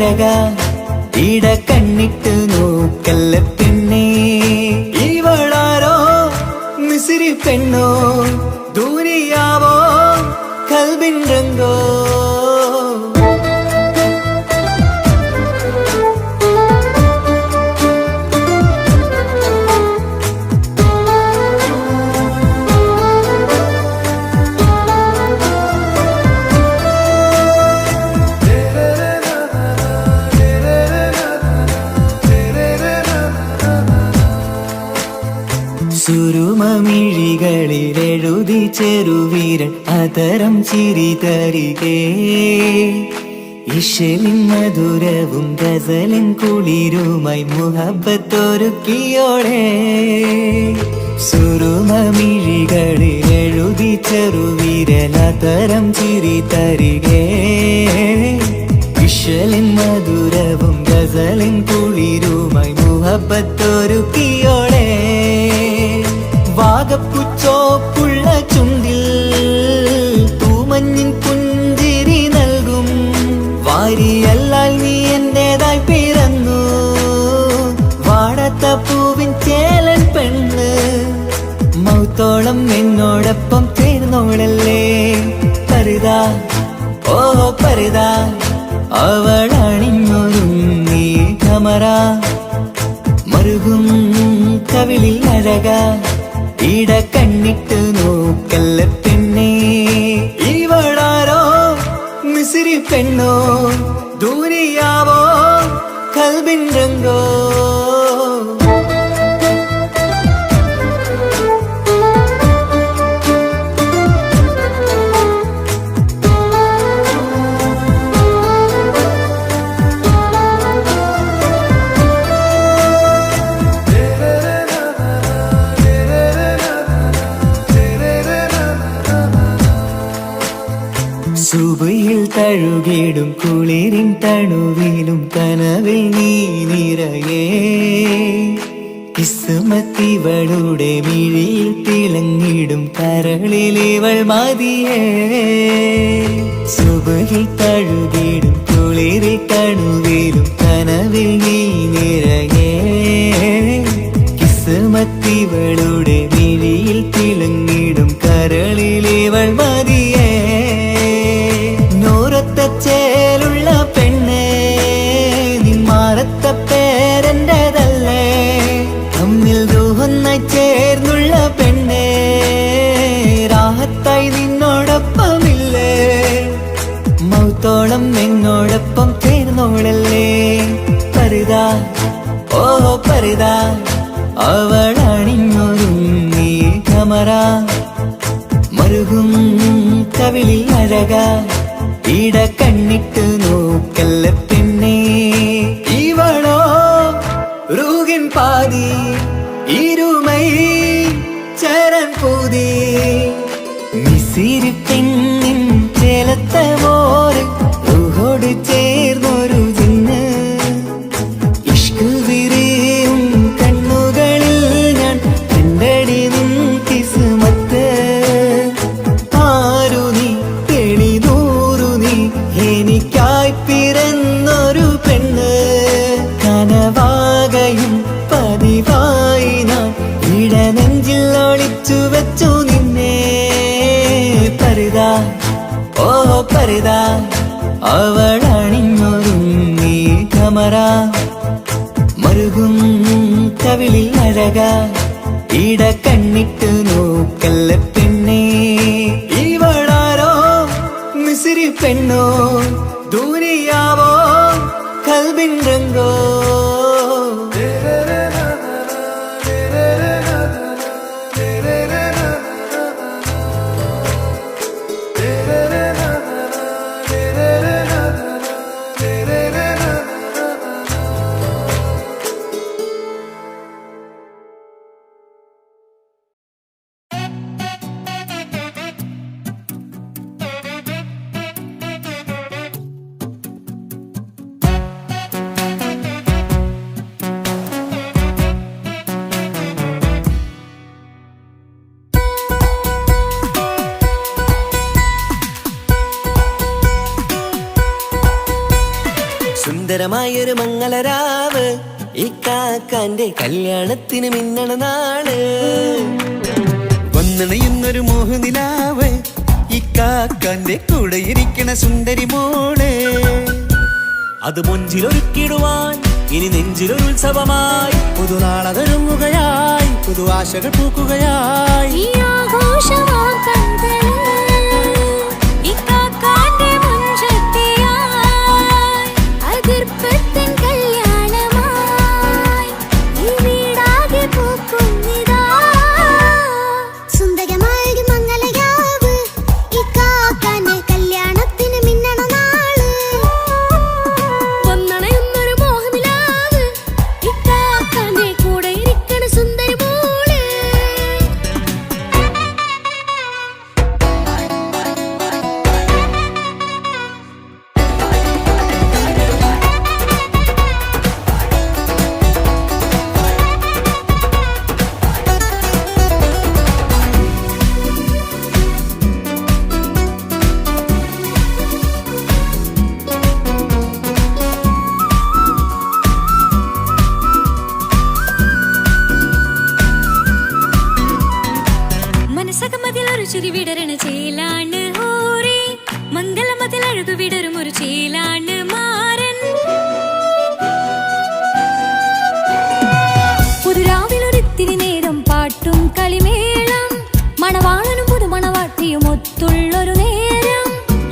അഴക ഇട കണ്ണിട്ട് നോക്കല്ല പെണ്ണേ ഇവളാരോ മിസിരി പെണ്ണോ ദൂരിയാവോ കൽബിൻ രംഗോ സുരുമമിഴികളിലെഴുതി ചെറുവീരൻ അതരം ചിരി തരികേ ഇശലിൻ മധുരവും ഗസലിൻ കുളിരുമായി മുഹബത്തൊരുക്കിയോടെ സുരുമമിഴികളിലെഴുതി ചെറുവീരൻ അതരം ചിരി തരികേ ഇശലിൻ മധുരവും ഗസലിൻ കുളിരുമായി മുഹബത്തൊരുക്കിയോടെ വാഗപ്പുച്ചോപ്പുള്ള ചുണ്ടിൽ തൂമഞ്ഞിൻ പുഞ്ചിരി നൽകും വാരിയല്ലാൽ നീ എന്റേതായി പിറന്നു വാടത്ത പൂവിൻ ചേലൻ പെണ്ണ് മൗത്തോളം എന്നോടൊപ്പം ചേർന്നോളല്ലേ പരിതാ ഓ പരിതാ അവളണിഞ്ഞൊരുങ്ങി കമറ മറുകും കവിളിൽ അഴക ഇട കണ്ണിട്ട് നോക്കല്ല പെണ്ണേ ഇവളാരോ മിസിരി പെണ്ണോ ദൂരിയാവോ കൽബിൻ രംഗോ സുബയിൽ തഴുകിടും കുളിരിൻ തണുവിലും കനവിൽ നീ നിറയേ കിസ്മത്തിവളുടെ മിഴിയിൽ തിളങ്ങിടും കരളിലിവൾ മതിയേ സുബയിൽ തഴുകിടും കുളിരിൽ തണുവിലും കനവിൽ നീ നിറയേ കിസ്മത്തിവളുടെ മിഴിയിൽ തിളങ്ങിടും കരളിലിവൾ മതിയേ ചേലുള്ള പെണ്ണേ നിന്മാറത്ത പേരെന്റേതല്ലേ തമ്മിൽ ദൂഹൊന്നായി ചേർന്നുള്ള പെണ്ണേ രാഹത്തായി നിന്നോടൊപ്പമില്ലേ മൗത്തോളം എന്നോടൊപ്പം ചേർന്നോളല്ലേ പരിതാ ഓ പരിതാ അവളണിഞ്ഞൊരുങ്ങി കമറ മറുകും കവിളിൽ അഴക ഇട കണ്ണിട്ട് നോക്കല്ല പെണ്ണേ ഇവളോ റൂഹിൻ പാതി ഇരുമൈ ചരൻ പൂതി മിസിരി പെണ്ണിൻ ചേലത്ത മോര് റൂഹോട് ചേർന്നൊരു ജിന്ന് ഇഷ്ക് വിരിയും കണ്ണുകളിൽ ഞാൻ കണ്ടടി നിൻ കിസ്മത്ത് ആരു നീ എനിക്കായി പിറന്നൊരു പെണ്ണ് കനവാകയും പതിവായി ഞാൻ ഇടനെഞ്ചിൽ ഒളിച്ചു വെച്ചു നിന്നെ പരിതാ ഓ പരിതാ അവളണിഞ്ഞൊരുങ്ങി കമറ മറുകും കവിളിൽ അഴക ഇട കണ്ണിട്ട് നോക്കല്ല പെണ്ണേ ഇവളാരോ മിസിരി പെണ്ണോ ദൂരിയാവോ കൽബിൻ രംഗോ സുന്ദരമായൊരു മംഗളരാവ് ഇക്കാക്കാന്റെ കല്യാണത്തിന് മിന്നണ നാള്. വന്നണയുന്നൊരു മോഹനിലാവ് ഇക്കാക്കാന്റെ കൂടെ ഇരിക്കണ സുന്ദരി മോള്. അത് മൊഞ്ചിലൊരുക്കിടുവാൻ ഇനി നെഞ്ചിലൊരു ഉത്സവമായി പുതുനാളതൊരുങ്ങുകയായി പുതുആശകൾ പൂക്കുകയായി. ചിരി വിടരണ ചേലാണ് ഹോറി മംഗളമതിൽ അഴുതു വിടരും ഒരു ചേലാണ് മാരൻ. പുതുരാവിലൊരിത്തിരി നേരം പാട്ടും കളിമേളം മണവാളനും പുതുമണവാട്ടിയും ഒത്തുള്ളൊരു നേരം.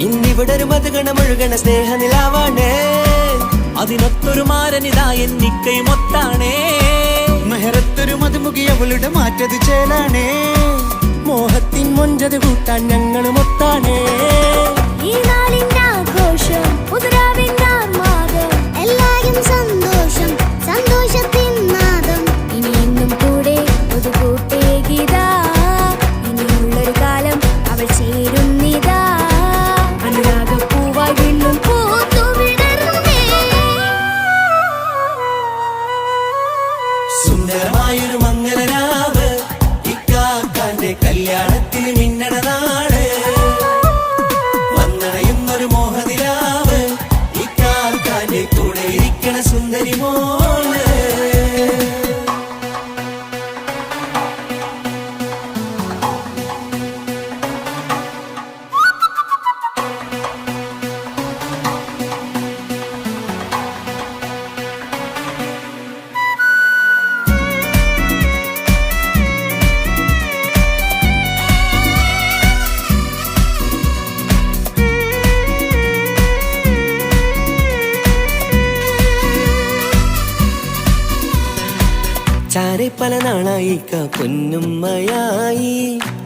ഇന്നിവിടൊരു മധുഗണമൊഴുകണ സ്നേഹനിലാവാണ് അതിനൊത്തൊരു മാരനിതാ എന്നിക്കൈ മൊത്താണേ. മെഹറത്തൊരു മധുമുഖി അവളുടെ മാറ്റത് ചേലാണേ. മോഹത്തിൻ മൊഞ്ചത് കൂട്ടാൻ ഞങ്ങൾ മൊത്താണേ. ഈ നാളിന്റെ ആഘോഷം പുതുരാവിന്റെ ആർമാദം എല്ലാരും സന്തോഷം സന്തോഷത്തിൻ നാദം. ഇനി എന്നും കൂടെ ഒരു കൂട്ടേകിതാ ഇനിയുള്ളൊരു കാലം അവൾ ചേരുന്നിതാ. അനുരാഗപ്പൂവായി വീണ്ടും പൂത്തുവിടരുന്നേ. സുന്ദരമായൊരു മംഗളരാവ് ഇക്കാക്കാന്റെ കല്യാണത്തിന് മിന്നണ നാള്. വന്നണയുന്നൊരു മോഹനിലാവ് ഇക്കാക്കാന്റെ കൂടെ ഇരിക്കണ സുന്ദരി മോള്. ചാരെ പല നാളായി പൊന്നുമ്മയായി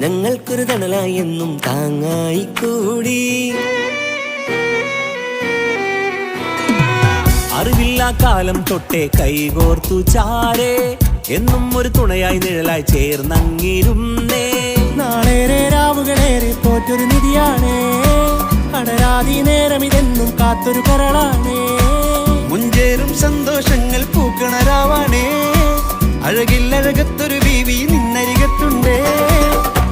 ഞങ്ങൾക്കൊരു തണലായി എന്നും താങ്ങായി കൂടി. അറിവില്ലാ കാലം തൊട്ടേ കൈകോർത്തു ചാരേ എന്നും ഒരു തുണയായി നിഴലായി ചേർന്നങ്ങിരുന്നേ. നാളേറെ രാവുകളേറെ പോറ്റൊരു നിധിയാണേ. അടരാതി നേരം ഇതെന്നും കാത്തൊരു കരളാണേ. മുഞ്ചേറും സന്തോഷങ്ങൾ പൂക്കണരാവാണേ. അഴകില്ലഴകത്തൊരു ബീവി നിന്നരികത്തുണ്ടേ.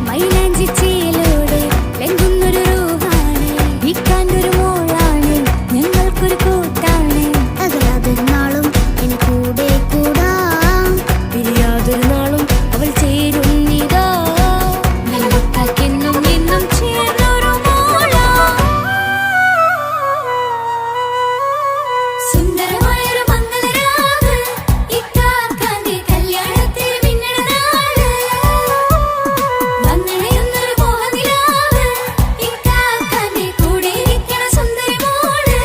മൈലാഞ്ചിച്ചേലോടെ ലംഘുന്നൊരു റൂഹാണ് വിക്കാനൊരു മോളാണ് ഞങ്ങൾക്കൊരു കൂട്ടാണ്. അകലാതൊരു നാളും എൻ കൂടെ കൂടാം പിരിയാതൊരു നാളും അവൾ ചേരുന്നിതാ. എന്നും എന്നും ചേർന്നൊരു മോളാ. സുന്ദരമായൊരു മംഗളരാവ് ഇക്കാക്കാന്റെ കല്യാണത്തിൽ മിന്നണ നാള്. വന്നണയുന്നൊരു മോഹനിലാവ് ഇക്കാക്കാന്റെ കൂടെ ഇരിക്കണ സുന്ദരി മോള്.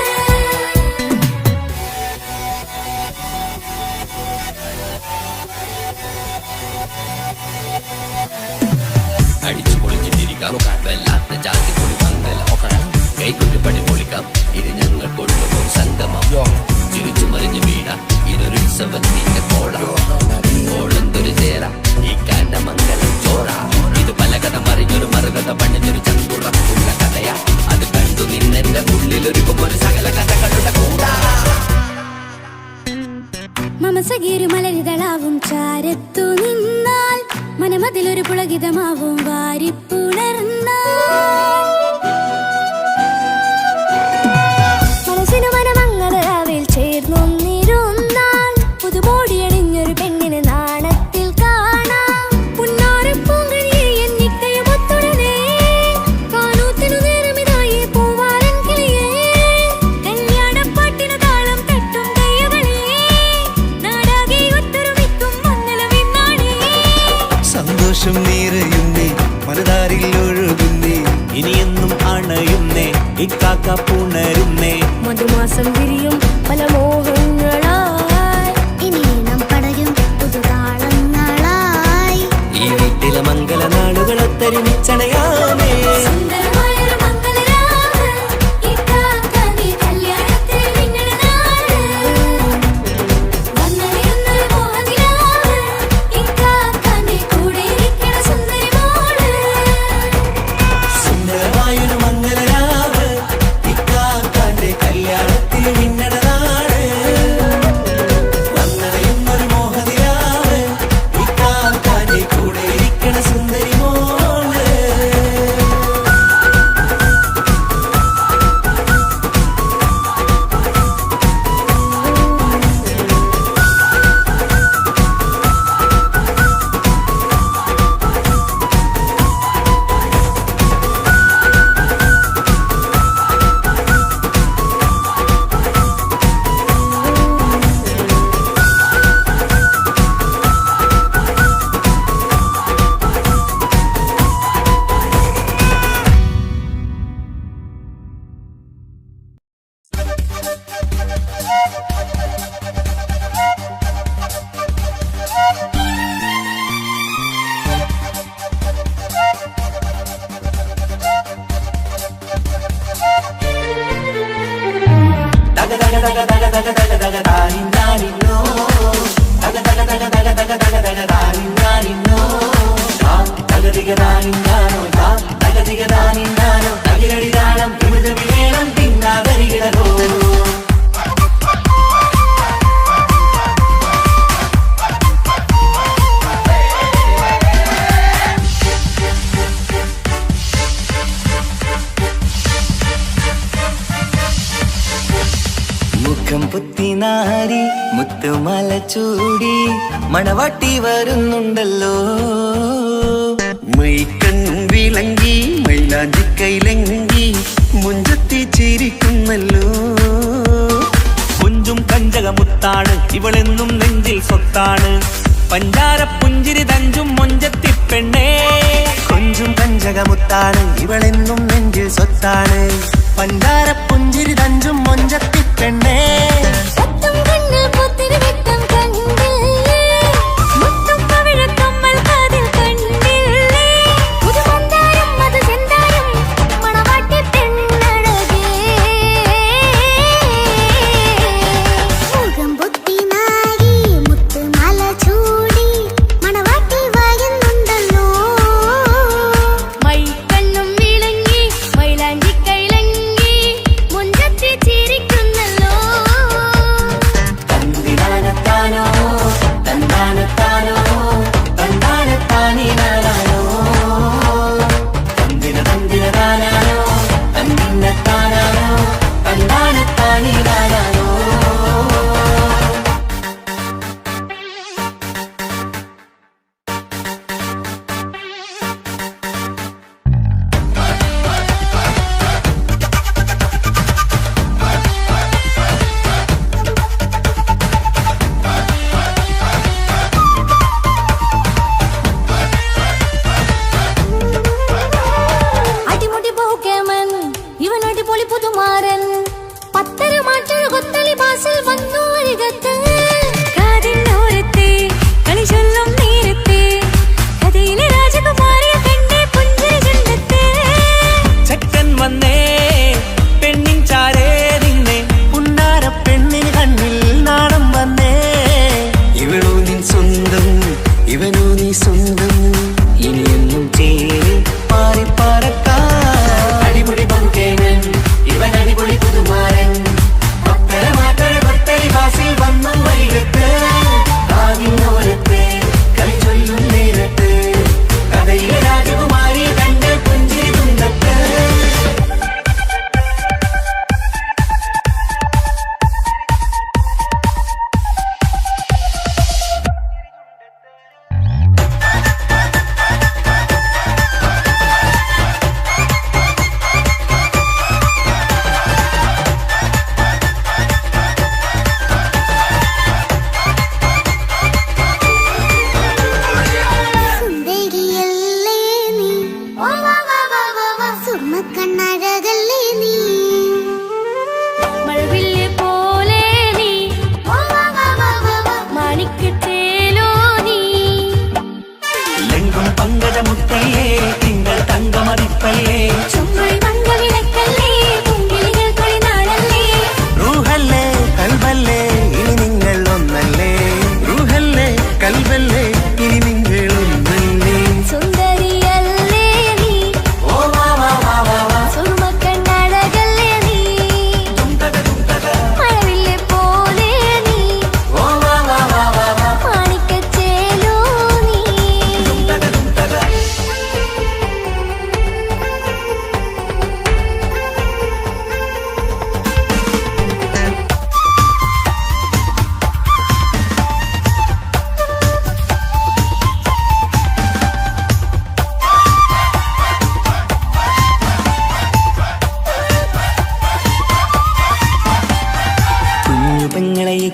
അടിച്ചു പൊളിച്ചിട്ടിരിക്കാം വല്ലാത്ത ജാതി പൊളി മംഗലം കൈകൊട്ടി പണി പൊളിക്കാം ഇത് ഞങ്ങൾ കൊണ്ടുപോകും സംഗമം. ചിരിച്ചു മറിഞ്ഞു വീണ ഇതൊരു ഉത്സവത്തിന്റെ കോളന്തൊരു ചേര ഈ കാന്റെ മംഗലം ചോറ. ഇത് പലകഥ മറിഞ്ഞൊരു മറുകഥ പണിഞ്ഞൊരു ചന്തുറപ്പുള്ള കഥയാ. അത് കണ്ടു നിന്നെന്റെ ഉള്ളിലൊരുക്കും ഒരു സകല കഥകളുടെ കൂടാ. മമസകീരു മലരിതളാവും ചാരത്തു നിന്നാൽ മനമതിലൊരു പുളകിതമാവും വാരിപ്പുണർന്നാൽ. മനസ്സിനു മനമംഗളരാവിൽ ചേർ ഇക്കാക്ക പുണരുന്നേ. മധുമാസം വിരിയും പല മോഹങ്ങളായി, ഇനി നാം പടരും പുതുതാളങ്ങളായി. ഈ വീട്ടിലെ മംഗളനാളുകളൊത്തൊരുമിച്ചണയാമേ. സുന്ദരമായൊരു മംഗളരാവ്, ഇക്കാക്കാന്റെ കല്യാണത്തിൽ മിന്നണ നാള്. വന്നണിയുന്നൊരു മോഹനിലാവ്, ഇക്കാക്കാന്റെ കൂടെ ഇരിക്കണ സുന്ദരി മോള്. സുന്ദരമായൊരു മംഗളരാവ്, ഇക്കാക്കാന്റെ കല്യാണത്തിൽ മിന്നണ നാള്. വന്നണയുന്നൊരു മോഹനിലാവ്, ഇക്കാക്കാന്റെ കൂടെ ഇരിക്കണ സുന്ദരി മോള്. മുഖം പുത്തിനാരി മുത്തുമല ചൂടി മണവാട്ടി വരുന്നുണ്ടല്ലോ. മൈക്കണ്ണും വിളങ്ങി മൈലാഞ്ചി കൈലങ്കി മുഞ്ചത്തി ചിരിക്കുന്നല്ലോ. കൊഞ്ചും കഞ്ചകമുത്താണ് ഇവളെന്നും നെഞ്ചിൽ സ്വത്താണ്. പഞ്ചാര പുഞ്ചിരി തഞ്ചും മൊഞ്ചത്തി പെണ്ണേ. കൊഞ്ചും കഞ്ചകമുത്താണ് ഇവളെന്നും നെഞ്ചിൽ സ്വത്താണ്. പഞ്ചാര പുഞ്ചിരി തഞ്ചും മൊഞ്ചത്തി പെണ്ണേ. സത്തും കണ്ണിൽ പൂത്തിരി വെട്ടം കണ്ടില്ലേ, മുത്തും പവിഴക്കമ്മൽ കാതിൽ കണ്ടില്ലേ, പുതുമന്ദാരം മധുചന്ദാരം മണവാട്ടി പെണ്ണഴകേ. മുഖം പൊത്തി നാരി മുത്തുമാല ചൂടി മണവാട്ടി വരുന്നുണ്ടല്ലോ. മൈക്കണ്ണും വിളങ്ങി മൈലാഞ്ചി കൈലങ്കി മുഞ്ചത്തി ചിരിക്കുന്നല്ലോ.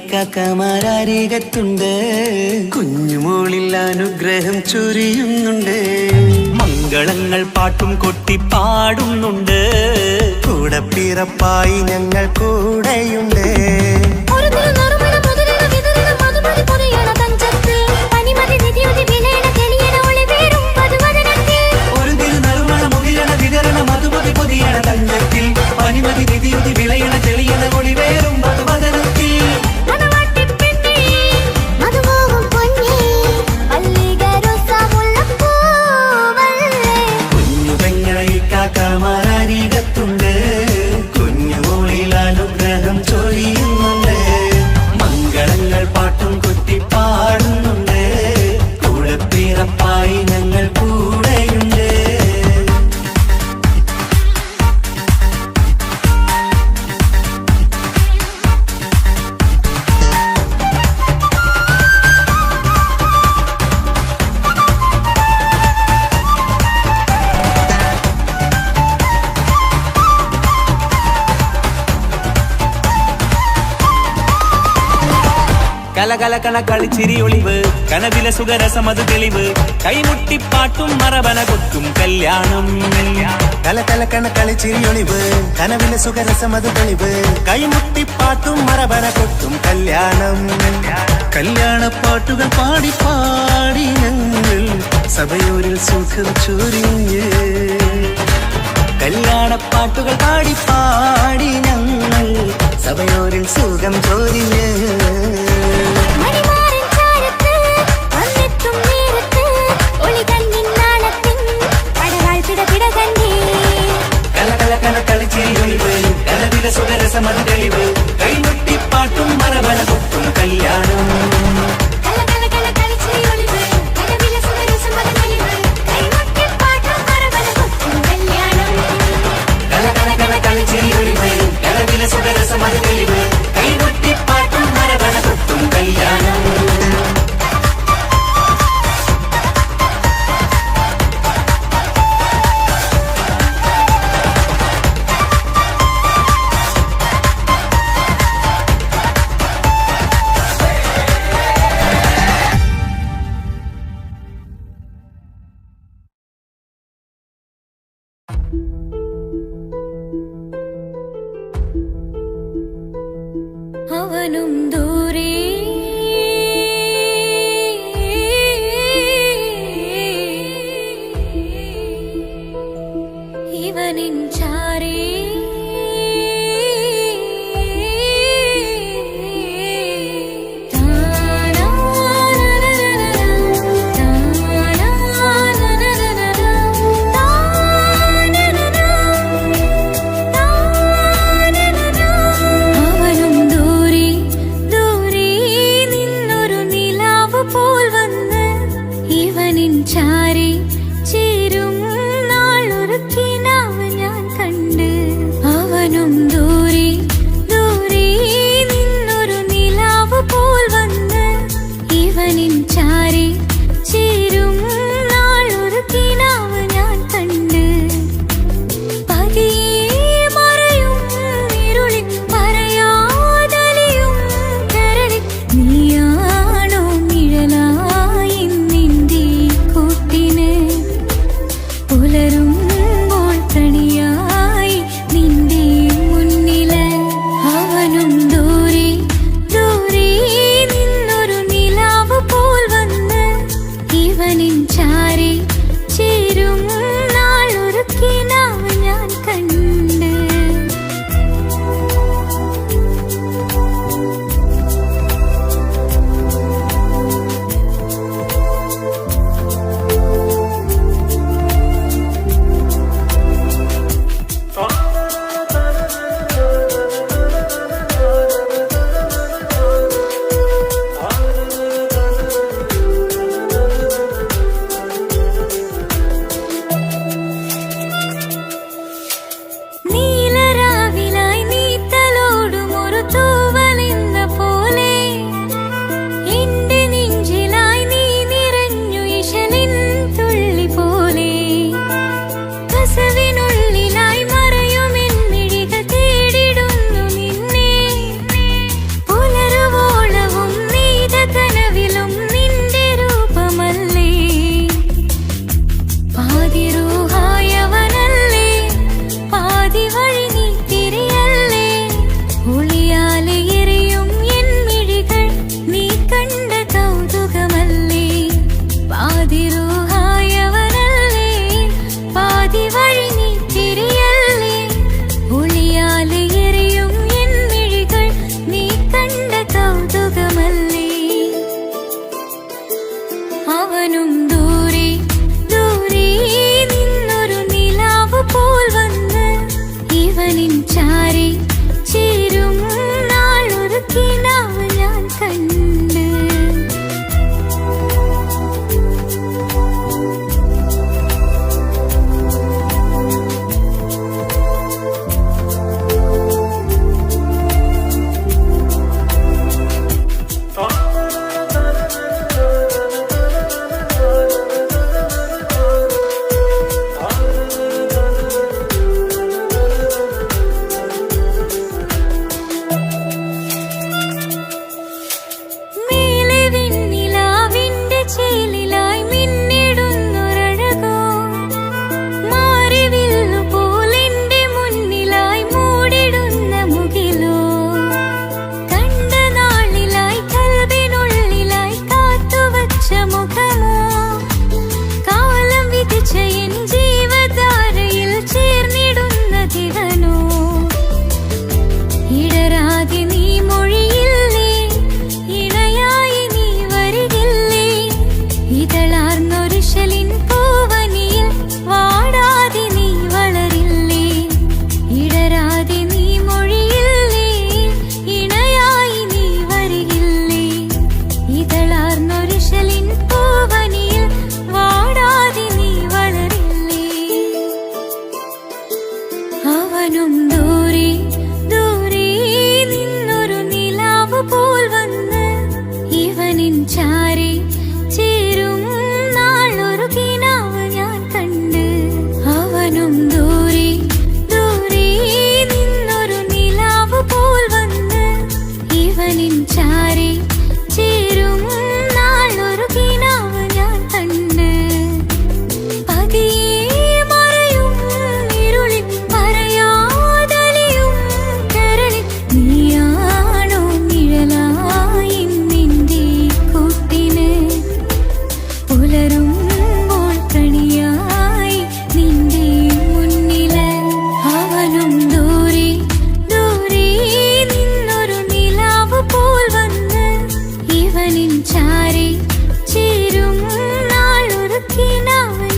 ഇക്കാക്കമാരരികത്തുണ്ട്, കുഞ്ഞുമോളിൽ അനുഗ്രഹം ചൊരിയുന്നുണ്ട്. മംഗളങ്ങൾ പാട്ടും കൊട്ടി പാടുന്നുണ്ട്, കൂടെ പിറപ്പായി ഞങ്ങൾ കൂടെയുണ്ട്. ഒരു തിരുനറുമണ മുതിരണ വിതരണ മധുമതി പൊതിയണ തഞ്ചത്തിൽ പനിമതി നിധിയുതി വിലയണ തെളിയണ ഒളിവേറും വധുവദനത്തിൽ. ഒരു തിരുനറുമണ മുകിലണ വിതരണ മധുമതി പൊതിയണ തഞ്ചത്തിൽ പനിമതി നിധിയുതി വിളയണ തെളിയണ ഒളിവേറും മധുവദനത്തിൽ. മണവാട്ടിപ്പെണ്ണേ മധുപോകും പൊന്നേ മല്ലികരൊസമുല്ലപ്പൂവല്ലേ. കുഞ്ഞു പെങ്ങളെ ഇക്കാക്കമാരരികത്തുണ്ട്, കുഞ്ഞുമോളിൽ അനുഗ്രഹം ചൊരിയുന്നുണ്ട്. മംഗളങ്ങൾ പാട്ടും കൊട്ടി പാടുന്നുണ്ട്, കൂടെ പിറപ്പായി ഞങ്ങൾ കൂടെയുണ്ട്. കലകലകണ കളിച്ചിരി ഒളിവ് കനവിലെ സുഖരസമത് തെളിവ് കൈമുട്ടിപ്പാട്ടും മറവന കൊത്തും കല്യാണം. കലകലക്കണ കളിച്ചിരിയൊളിവ് കനവിലെ സുഖരസമത് തെളിവ് കൈമുട്ടിപ്പാട്ടും മറവന കൊട്ടും കല്യാണം. കല്യാണപ്പാട്ടുകൾ പാടി പാടി ഞങ്ങൾ സഭയോരിൽ സുഖം ചൊരിഞ്ഞ്. കല്യാണപ്പാട്ടുകൾ പാടി പാടി ഞങ്ങൾ സഭയോരിൽ സുഖം ചൊരിഞ്ഞ്. മണിമാരൻ ചാരത്ത് വന്നെത്തും നേരത്ത് ഒളികണ്ണിൻ നാളത്തിൻ പടവാൾ പിടപിട കണ്ടേ. കലകലകണ കളിച്ചിരിയൊളിവ് കനവിലെ സുഖരസമത് തെളിവ് കൈമുട്ടിപ്പാട്ടും മറവന കൊത്തും കല്യാണം. കലകലകല കളിച്ചിരിയൊളിവ് കനവിലെ സുഖരസമത് തെളിവ് കൈമുട്ടിപ്പാട്ടും മറവന കൊത്തും കല്യാണം. കലകലകണ കളിച്ചിരിയൊളിവ് കനവിലെ സുഖരസമത് തെളിവ് കൈമുട്ടിപ്പാട്ടും മറവന കൊത്തും കല്യാണം. അവനും ദൂരെ ഇവനിൻ ചാരേ അവനും ദൂരെ ഇവനിൻ ചാരി ചേരും നാളൊരു കിനാവ്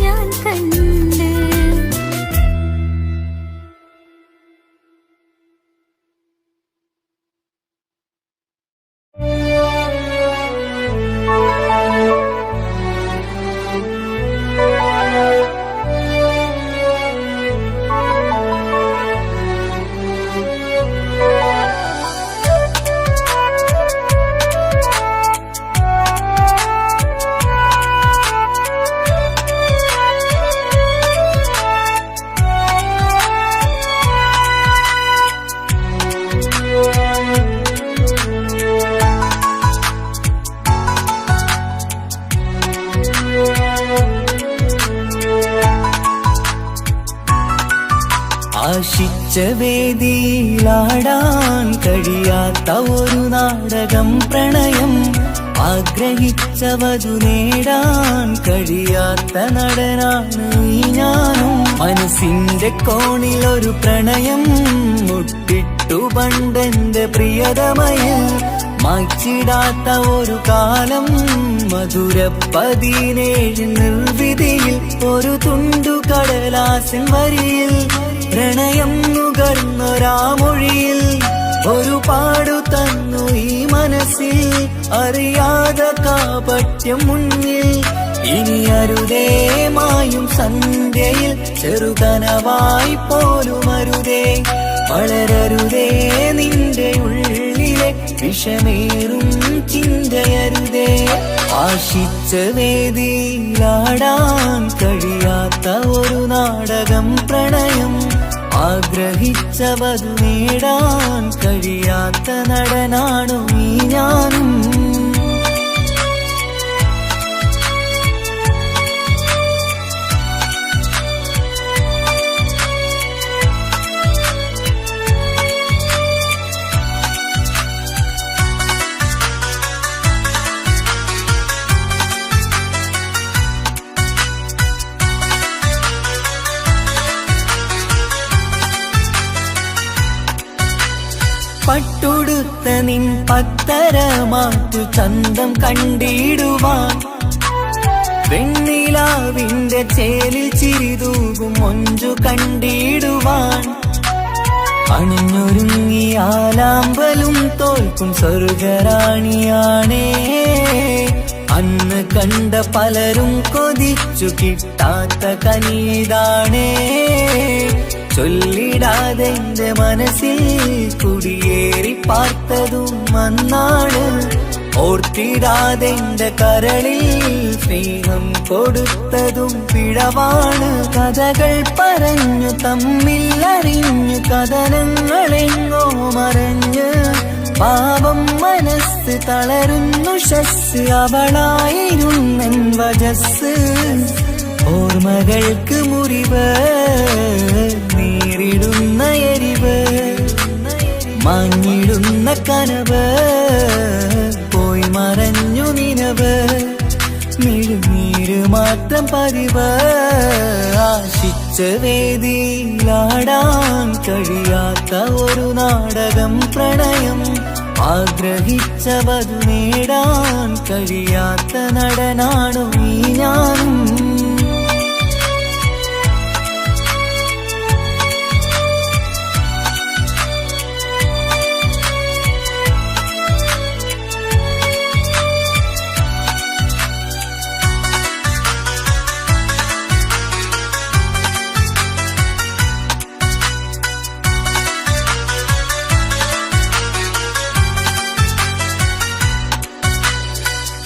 ഞാൻ കണ്ട്. ആശിച്ച വേദിയിലാടാൻ കഴിയാത്ത ഒരു നാടകം പ്രണയം, ആഗ്രഹിച്ചവതു നേടാൻ കഴിയാത്ത നടനാണ് ഈ ഞാനും. മനസ്സിന്റെ കോണിലൊരു പ്രണയം മുട്ടിട്ടു പണ്ടെന്റെ പ്രിയതമയിൽ, മായ്ച്ചിടാത്ത ഒരു കാലം മധുര 17 നിർവിധിയിൽ, ഒരു തുണ്ടു കടലാസിൻ വരിയിൽ പ്രണയം നുകർന്നൊരാമൊഴിയിൽ ഒരു പാടു തന്നു ഈ മനസ്സിൽ, അറിയാതെ കാപട്യം മുന്നിൽ. ഇനി അരുതേ മായും സന്ധ്യയിൽ ചെറുകനവായി പോലും അരുതേ, വളരരുതേ നിന്റെ ഉള്ളിലെ വിഷമേറും ചിന്തയരുതേ. ആശിച്ച വേദിയിലാടാൻ കഴിയാത്ത ഒരു നാടകം പ്രണയം, ആഗ്രഹിച്ചവതു നേടാൻ കഴിയാത്ത നടനാണു ഈ ഞാനും. പട്ടുടുത്ത നിൻ പത്തരമാറ്റു ചന്തം കണ്ടിടുവാൻ, വെണ്ണിലാവിന്റെ ചേലിൽ ചിരിതൂകും മൊഞ്ചു കണ്ടിടുവാൻ, അണിഞ്ഞൊരുങ്ങി ആലാമ്പലും തോൽക്കും സ്വർഗറാണിയാണേ. അന്ന് കണ്ട പലരും കൊതിച്ചു കിട്ടാത്ത കനീതാണേ. ചൊല്ലിടാതെ എന്റെ മനസ്സിൽ കുടിയേറി പാർത്തതും അന്നാണ്. ഓർത്തിടാതെ എന്റെ കരളിൽ സ്നേഹം കൊടുത്തതും പിഴവാണ്. കഥകൾ പറഞ്ഞു തമ്മിൽ അറിഞ്ഞു കഥനങ്ങളെങ്ങോ മറഞ്ഞ് പാപം മനസ്സ് തളരുന്നു ശസ്. അവളായിരുന്നൻ വജസ്. ഓർമ്മകൾക്ക് മുറിവ് നേരിടുന്ന എരിവ് മാഞ്ഞിടുന്ന കനവ് പോയി മറഞ്ഞു നിനവ്. മിഴുനീര് മാത്രം പതിവ്. ആശിച്ച വേദിയിലാടാൻ കഴിയാത്ത ഒരു നാടകം പ്രണയം. ആഗ്രഹിച്ച വധു നേടാൻ കഴിയാത്ത നടനാണു ഈ ഞാനും.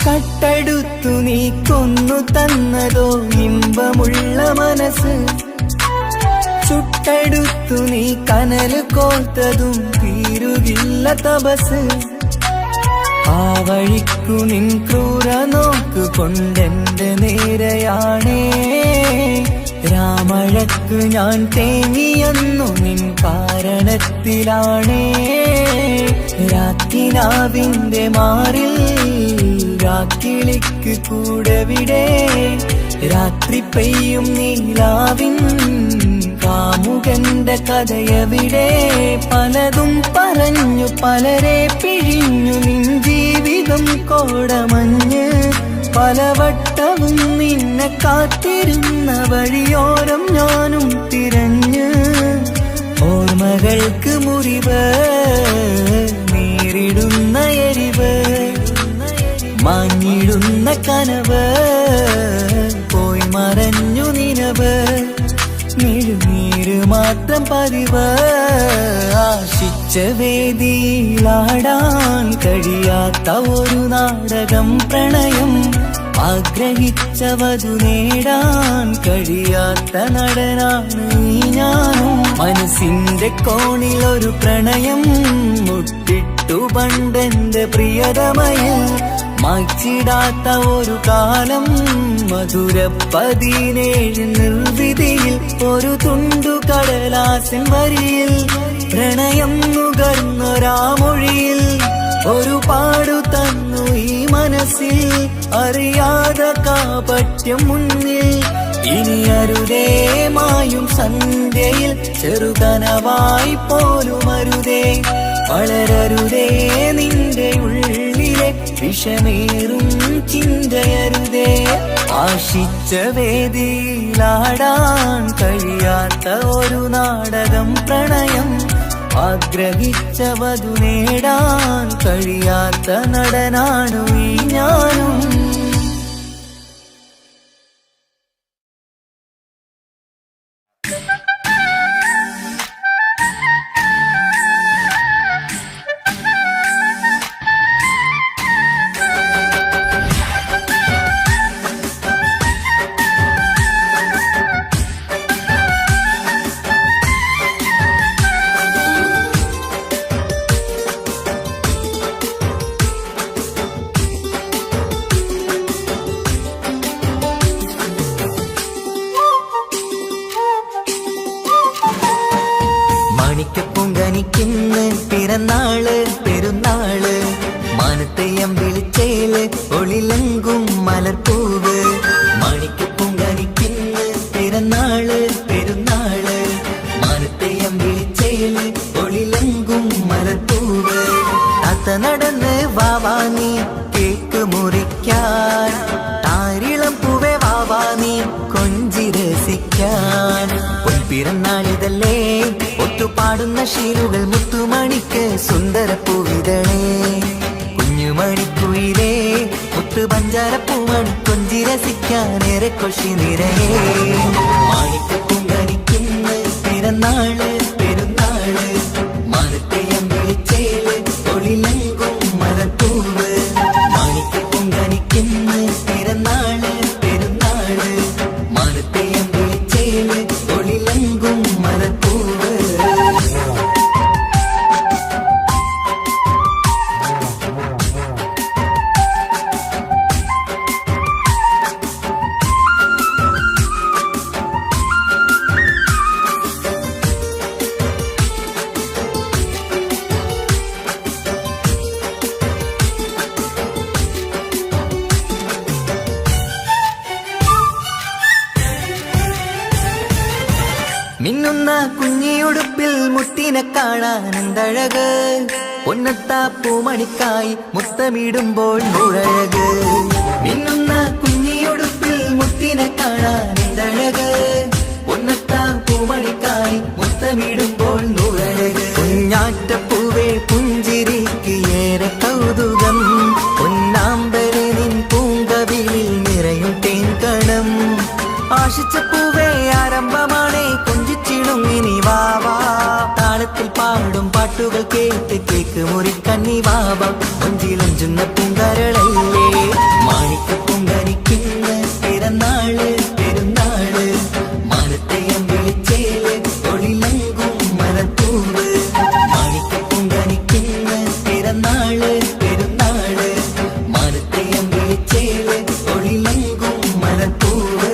കട്ടെടുത്തു നീ കൊന്നു തന്നതോ ഇമ്പമുള്ള മനസ്സ്. ചുട്ടെടുത്തു നീ കനല് കോർത്തതും തീരുകില്ല തപസ്. ആ വഴിക്കു നിൻ ക്രൂര നോക്കു കൊണ്ടെന്റെ നേരെയാണേ. രാമഴക്ക് ഞാൻ തേങ്ങിയെന്നു നിൻ കാരണത്തിലാണേ. രാത്തിനാവിന്റെ മാറിൽ രാക്കിളിക്ക് കൂടവിടെ. രാത്രി പെയ്യും നീലാവിൻ കാമുകന്റെ കഥയവിടെ. പലതും പറഞ്ഞു പലരെ പിഴിഞ്ഞു നിൻ ജീവിതം കോടമഞ്ഞ്. പലവട്ടവും നിന്നെ കാത്തിരുന്ന വഴിയോരം ഞാനും തിരഞ്ഞ്. ഓർമ്മകൾക്ക് മുറിവ് നേരിടുന്ന എരിവ് മാഞ്ഞിടുന്ന കനവ് പോയി മറഞ്ഞു നിനവ്. മിഴുനീര് മാത്രം പതിവ്. ആശിച്ച വേദിയിലാടാൻ കഴിയാത്ത ഒരു നാടകം പ്രണയം. ആഗ്രഹിച്ച വധു നേടാൻ കഴിയാത്ത നടനാണ് ഈ ഞാനും. മനസ്സിന്റെ കോണിൽ ഒരു പ്രണയം മുട്ടിട്ടു പണ്ടെന്റെ പ്രിയതമയിൽ. മായ്ച്ചിടാത്ത ഒരു കാലം മധുര 17 നിർവിധിയിൽ. ഒരു തുണ്ടു കടലാസിൻ വരിയിൽ പ്രണയം നുകർന്നൊരാമൊഴിയിൽ. ഒരു പാടു തന്നു ഈ മനസ്സിൽ അറിയാതെ കാപട്യം മുന്നിൽ. ഇനി അരുതേ മായും സന്ധ്യയിൽ ചെറുകനവായി പോലും അരുതേ. വളരരുതേ നിന്റെ ഉള്ളിലെ വിഷമേറും ചിന്തയരുതേ. ആശിച്ച വേദിയിലാടാൻ കഴിയാത്ത ഒരു നാടകം പ്രണയം. ആഗ്രഹിച്ച വധു നേടാൻ കഴിയാത്ത നടനാണു ഈ ഞാനും. മാണിക്കപ്പൊങ്കനിക്കിന്ന് പിറന്നാള് പെരുന്നാള്. മാനത്തെയം വിളിച്ചേല് ഒളിലങ്കും മലർപ്പൂവ്. മാണിക്കപ്പൊങ്കനിക്കിന്ന് പിറന്നാള് പെരുന്നാള്. മാനത്തെയം വിളിച്ചേല് ഒളിലങ്കും മലർപ്പൂവ്. താത്ത നടന്ന് വാവാനി കേക്ക് മുറിക്കാൻ. താരിളം പൂവേ വാവാനി കൊഞ്ചി രസിക്കാൻ. പൊൻപിറന്നാളിതല്ലേ ഒത്തുപാടുന്ന ശീലുകൾ മുത്തുമണിക്ക് സുന്ദരപ്പൂവിതളേ കുഞ്ഞുമണിക്കുയിലേ മുത്തു പഞ്ചാരപ്പൂമണി കൊഞ്ചി രസിക്കാനേറെ കൊഷി നിറയേ മാണിക്കപ്പൂങ്കനിക്കുന്ന പിറന്നാള് പെരുന്നാള് മാനത്തെയം വിളിച്ചേല് ഒളിലങ്കും മലപ്പൂവ് മാണിക്കപ്പൂങ്കനിക്കുന്ന പിറന്നാള് പെരുന്നാള് മാനത്തെയം വിളിച്ചേല് ഒളിലങ്കും മലപ്പൂവ് മിന്നുന്ന കുഞ്ഞിയുടുപ്പിൽ മുത്തിനെ കാണാൻ എന്തഴക് പൊന്നത്താ പൂമണിക്കായി മുത്തമിടുമ്പോൾ മുഴക് മിന്നുന്ന കുഞ്ഞിയുടുപ്പിൽ മുത്തിനെ കാണാൻ എന്തഴക് പൊന്നത്താ പൂമണിക്കായി മുത്തമിടുമ്പോൾ മുഴക് കുഞ്ഞാറ്റപ്പൂവേ പുഞ്ചിരിക്ക് ഏറെ കൗതുകം പൊന്നാമ്പരെ നിൻ പൂങ്കവിളിൽ നിറയും തേൻകണം ആശിച്ച പൂവേ ആരംഭമാണേ കൊഞ്ചിച്ചിടുങ്ങിനി വാവാ താളത്തിൽ പാടും പാട്ടുകൾ കേട്ട് കേക്ക് മുറിക്കന്നി വാവ കൊഞ്ചിലഞ്ചുന്ന പൂങ്കരളല്ലേ മാണിക്ക പൂങ്കനിക്കുന്ന പിറന്നാള് പെരുന്നാള് മാനത്തെയം വിളിച്ചേല് ഒളിലങ്കും മലപ്പൂവ് മാണിക്ക പൂങ്കനിക്കുന്ന പിറന്നാള് പെരുന്നാള് മാനത്തെയം വിളിച്ചേല് ഒളിലങ്കും മലപ്പൂവ്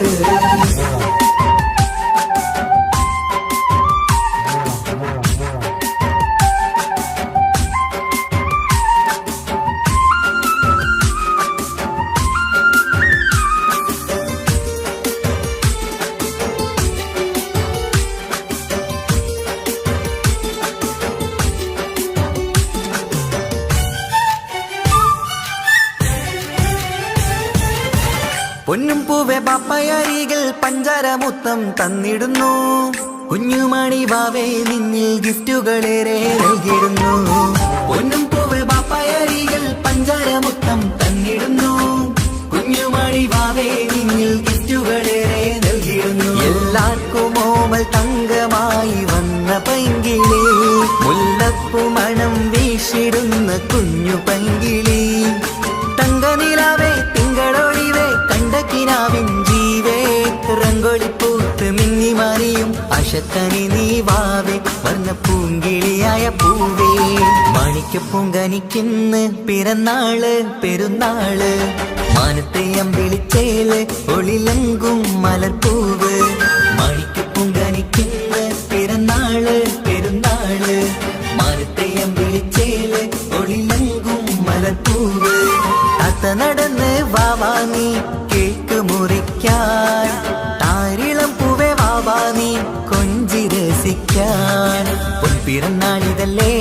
പൊന്നും പൂവെ പാപ്പയരികൾ പഞ്ചാരമുത്തം തന്നിടുന്നു കുഞ്ഞുമണി വാവേ നിന്നിൽ ഗിഫ്റ്റുകളേറെ നൽകിടുന്നു പൊന്നും പൂവെ പാപ്പയരികൾ പഞ്ചാരമുത്തം തന്നിടുന്നു കുഞ്ഞുമണി വാവേ നിന്നിൽ ഗിഫ്റ്റുകളേറെ നൽകിടുന്നു എല്ലാവർക്കും ഓമൽ തങ്കമായി വന്ന പൈങ്കിളി മുല്ലപ്പൂ മണം വീശിടുന്ന കുഞ്ഞു പൈങ്കിളി തങ്കനിലാവേ തിങ്കളൊളിവേ കണ്ടക്കിനാവിൻ ജീവേ റംഗോളിപ്പൂത്ത് മിന്നി മാറിയും അശത്തനി നീ വാവേ വർണ്ണ പൂങ്കിളിയായ പൂവേ മാണിക്കപ്പൂങ്കനിക്കുന്ന പിറന്നാള് പെരുന്നാള് മാനത്തെയം വിളിച്ചേല് ഒളിലങ്കും മലർപ്പൂവ് മാണിക്കപ്പൂങ്കനിക്കുന്ന പിറന്നാള് പെരുന്നാള് മാനത്തെയം വിളിച്ചേല് ഒളിലങ്കും മലർപ്പൂവ് താത്ത നടന്ന് വാവാ നീ കേക്ക് മുറിക്കാൻ താരിളം പൂവേ വാവാ നീ കൊഞ്ചി രസിക്കാൻ പൊൻപിറന്നാളിതല്ലേ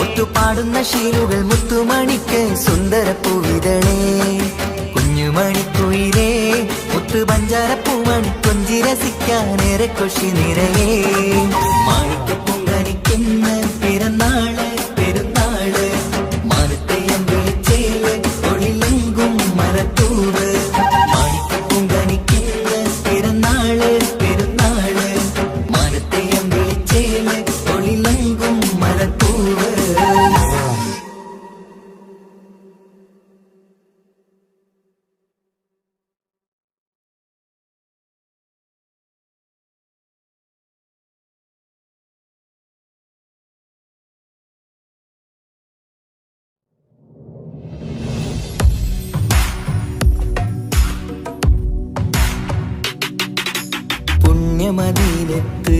ഒത്തുപാടുന്ന ശീലുകൾ മുത്തുമണിക്ക് സുന്ദരപ്പൂവിതളേ കുഞ്ഞുമണിക്കുയിലേ മുത്തു പഞ്ചാരപ്പൂമണി കൊഞ്ചി രസിക്കാനേറെ കൊഷി നിറയേ മാണിക്കപ്പൂങ്കനിക്കുന്ന പിറന്നാള് പെരുന്നാള് മാനത്തെയം വിളിച്ചേല് ഒളിലങ്കും മലപ്പൂവ് മാണിക്കപ്പൂങ്കനിക്കുന്ന പിറന്നാള് പെരുന്നാള് മാനത്തെയം വിളിച്ചേല് ഒളിലങ്കും മലപ്പൂവ് പുണ്യമദീനത്ത്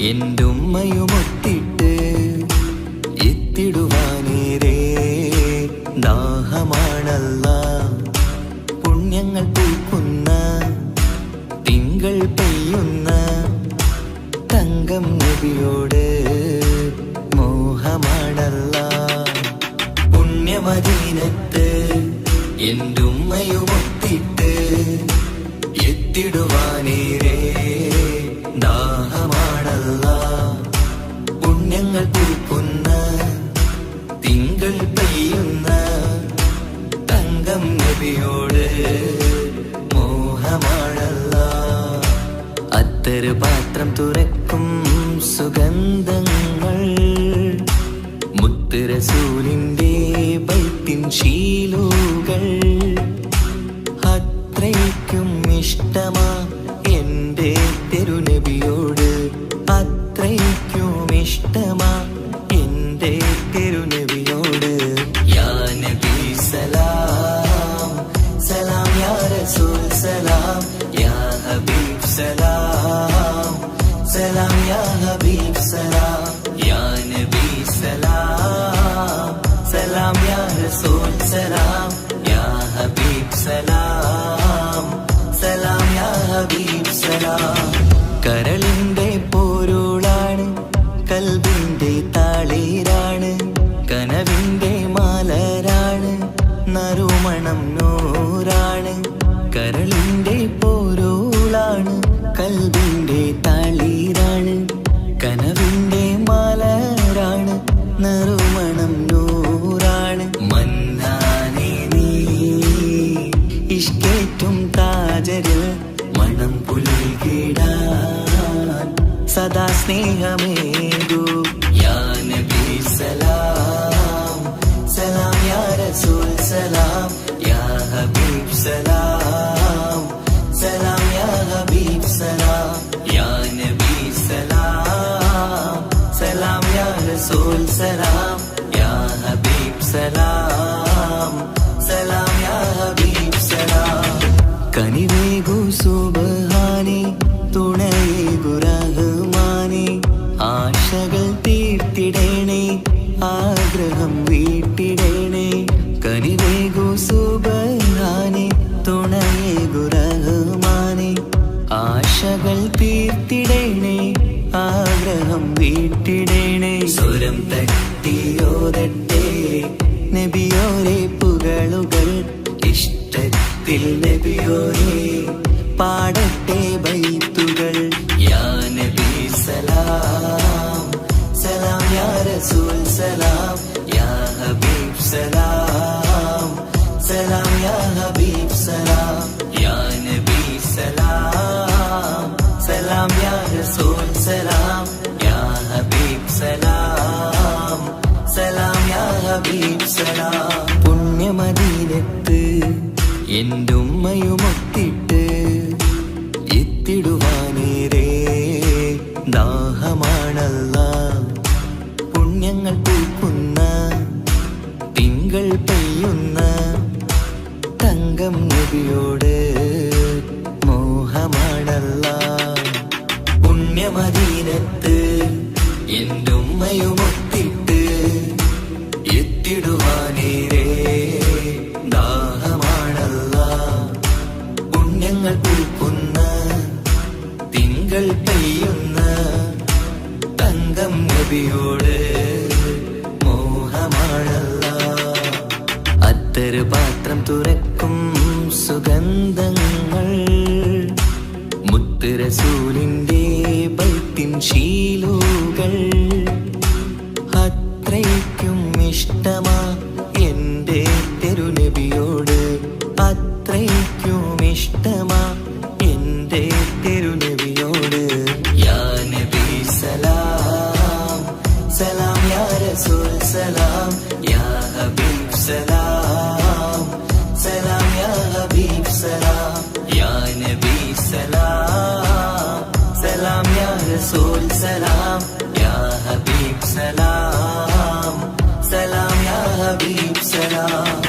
എൻ്റെ ഉമ്മയുമൊത്തിട്ട് എത്തിടുവാനേരേ ദാഹമാണല്ല പുണ്യങ്ങൾ പൂക്കുന്ന തിങ്കൾ പെയ്യുന്ന തങ്കം നബിയോട് മോഹമാണല്ല പുണ്യമദീനത്ത് എൻ്റെ ഉമ്മയുമൊത്തിട്ട് എത്തിടുവാനേരേ ദാഹമാണല്ല പുണ്യ പൂക്കുന്ന തിങ്കൾ പെയ്യുന്ന തങ്കം നബിയോട് മോഹമാണല്ല. അത്തറ് പാത്രം തുറക്കും സുഗന്ധങ്ങൾ മുത്ത് റസൂലിന്റെ ബൈത്തിൻ ശീലുകൾ. അത്രയ്ക്കും ഇഷ്ടമാ എന്റെ തിരുനബിയോട്, അത്രയ്ക്കും ഇഷ്ടമാ എന്റെ തിരുനബിയോട്. യാ നബി സലാം സലാം, യാ റസൂൽ സലാം, യാ ഹബീബ് സലാം സലാം, യാ ഹബീബ് സലാം, യാ നബി സലാം സലാം, യാ റസൂൽ സലാം, യാ ഹബീബ് സലാം സലാം, യാ ഹബീബ് സലാം. കരളിന്റെ പോരുളാണ്, കൽബിന്റെ താളീരാണ്, കനവിന്റെ മാലരാണ്, നറുമണം നൂറാണ്. കരളിന്റെ പോരുളാണ്, കൽബിന്റെ താളീരാണ്, കനവിന്റെ മാലരാണ്, നറുമണം നൂറാണ്. മന്നാനെ നീ ഇഷ്കേറ്റും താജരിൽ മണം പുൽകിടാൻ സദാ സ്നേഹമേകൂ. യാ നബി സലാം സലാം, യാ റസൂൽ സലാം, യാ ഹബീബ് സലാം സലാം, യാ ഹബീബ് സലാം, യാ നബി സലാം സലാം, യാ റസൂൽ സലാം, യാ ഹബീബ് സലാം സലാം, യാ ഹബീബ് സലാം. കനിവേകു സുബ്ഹാനേ, തുണയേകു റഹ്മാനേ, ആശകൾ തീർത്തിടേണേ, ആഗ്രഹം വീട്ടിടേണേ. കനിവേകു സുബ്ഹാനേ, തുണയേകു റഹ്മാനേ, ആശകൾ തീർത്തിടേണേ, ആഗ്രഹം വീട്ടിടേണേ. സ്വരം തട്ടിയോതട്ടെ നബിയോരെ പുകളുകൾ, ഇഷ്ടത്തിൽ നബിയോരെ പാടട്ടെ ബൈത്തുകൾ. യാ നബി സലാം സലാം, യാ റസൂൽ സലാം, യാ ഹബീബ് സലാം സലാം, യാ ഹബീബ് സലാം, യാ നബി സലാം സലാം, യാ റസൂൽ സലാം, യാ ഹബീബ് സലാം സലാം, യാ ഹബീബ് സലാം. പുണ്യമദീനത്ത് എൻ്റെ ഉമ്മയുമൊത്തിട്ട് എത്തിടുവാനേരേ ദാഹമാണല്ല. പുണ്യങ്ങൾ പൂക്കുന്ന തിങ്കൾ പെയ്യുന്ന തങ്കം നബിയോട് മോഹമാണല്ല. പുണ്യമദീനത്ത് എൻ്റെ ഉമ്മയുമൊത്തിട്ട് എത്തിടുവാനേരേ ദാഹമാണല്ല. പുണ്യങ്ങൾ പൂക്കുന്ന തിങ്കൾ പെയ്യുന്ന തങ്കം നബിയോട് മോഹമാണല്ല. അത്തറ് പാത്രം തുറക്കും സുഗന്ധങ്ങൾ മുത്ത് റസൂലിന്റെ ബൈത്തിൻ ശീലുകൾ. അത്രയ്ക്കും ഇഷ്ടമാ എന്റെ തിരുനബിയോട്, അത്രയ്ക്കും ഇഷ്ടമാ എന്റെ തിരുനബിയോട്. യാ നബി സലാം സലാം, യാ റസൂൽ സലാം, യാ ഹബീബ് സലാം സലാം, യാ ഹബീബ് സലാം, യാ നബി സലാം സലാം, യാ റസൂൽ സലാം, യാ ഹബീബ് സലാം സലാം, യാ ഹബീബ് സലാം.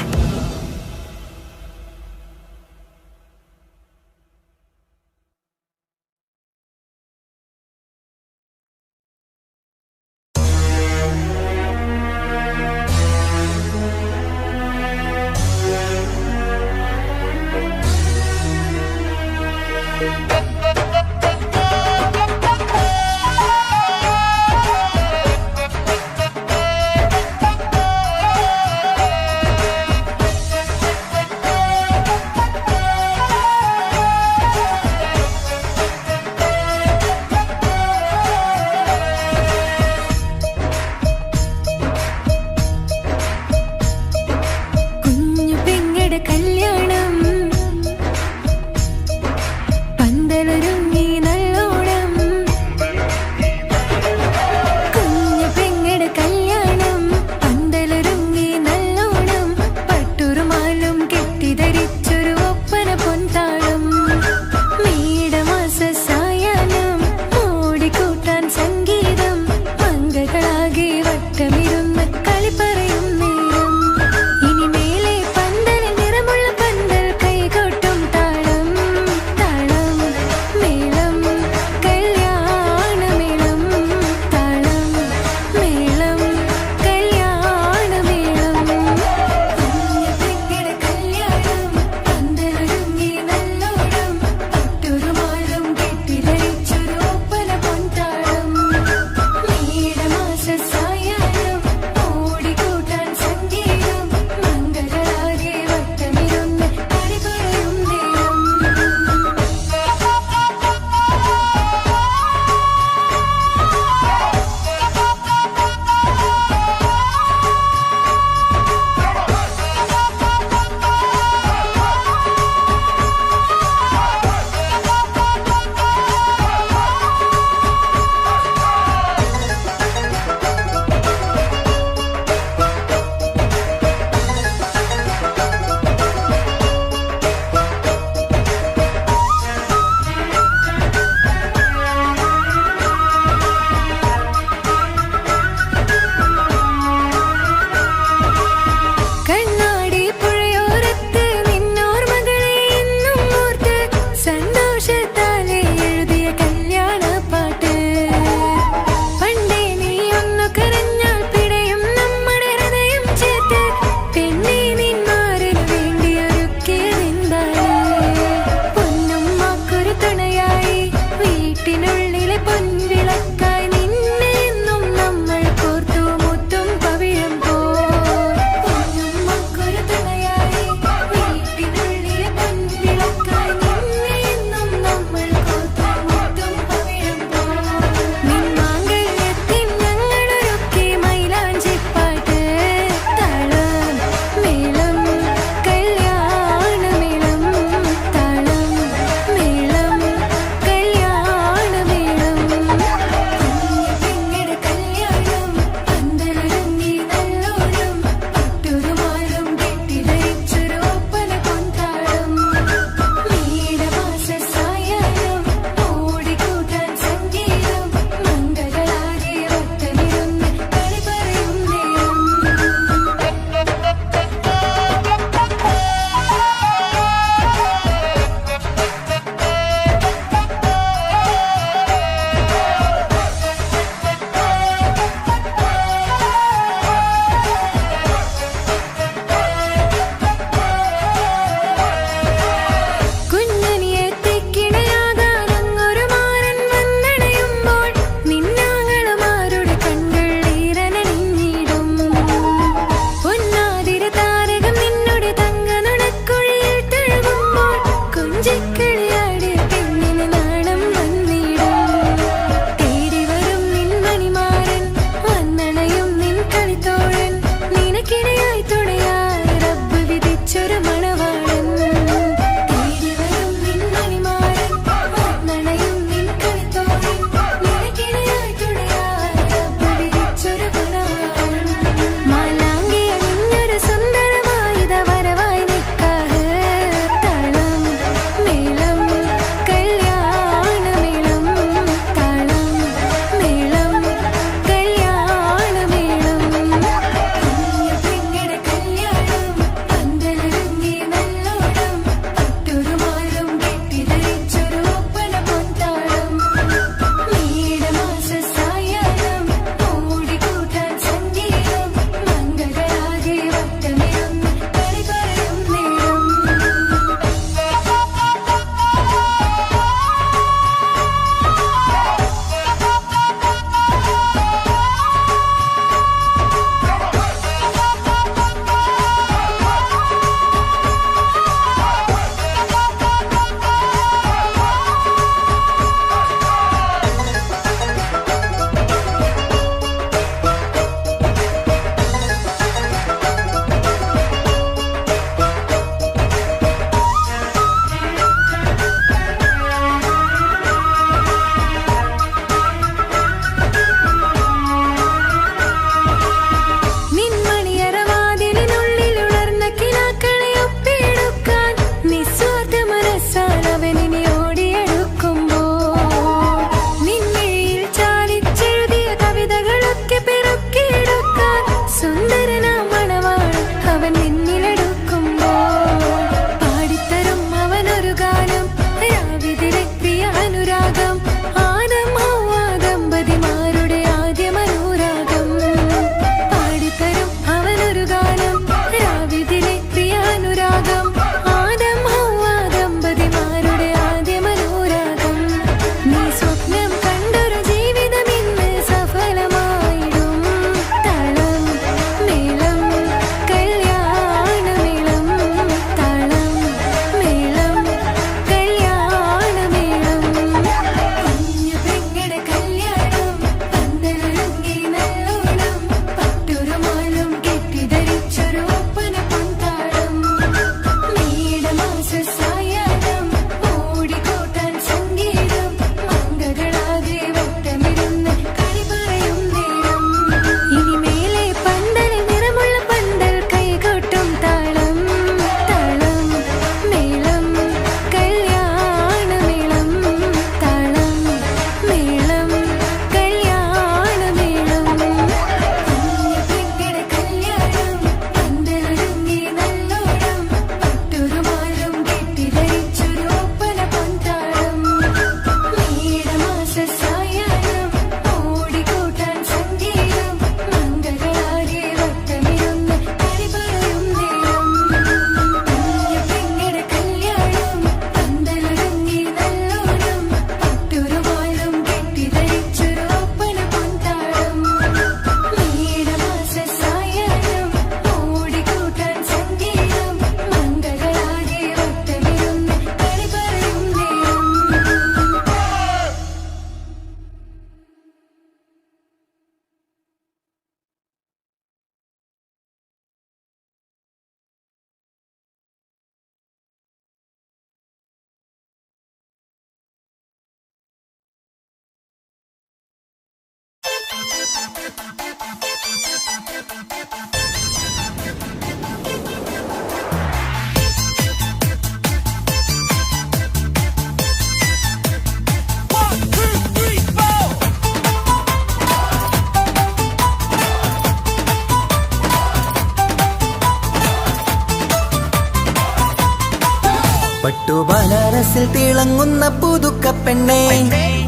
പട്ടുബനാരസിൽ തിളങ്ങുന്ന പുതുക്ക പെണ്ണെ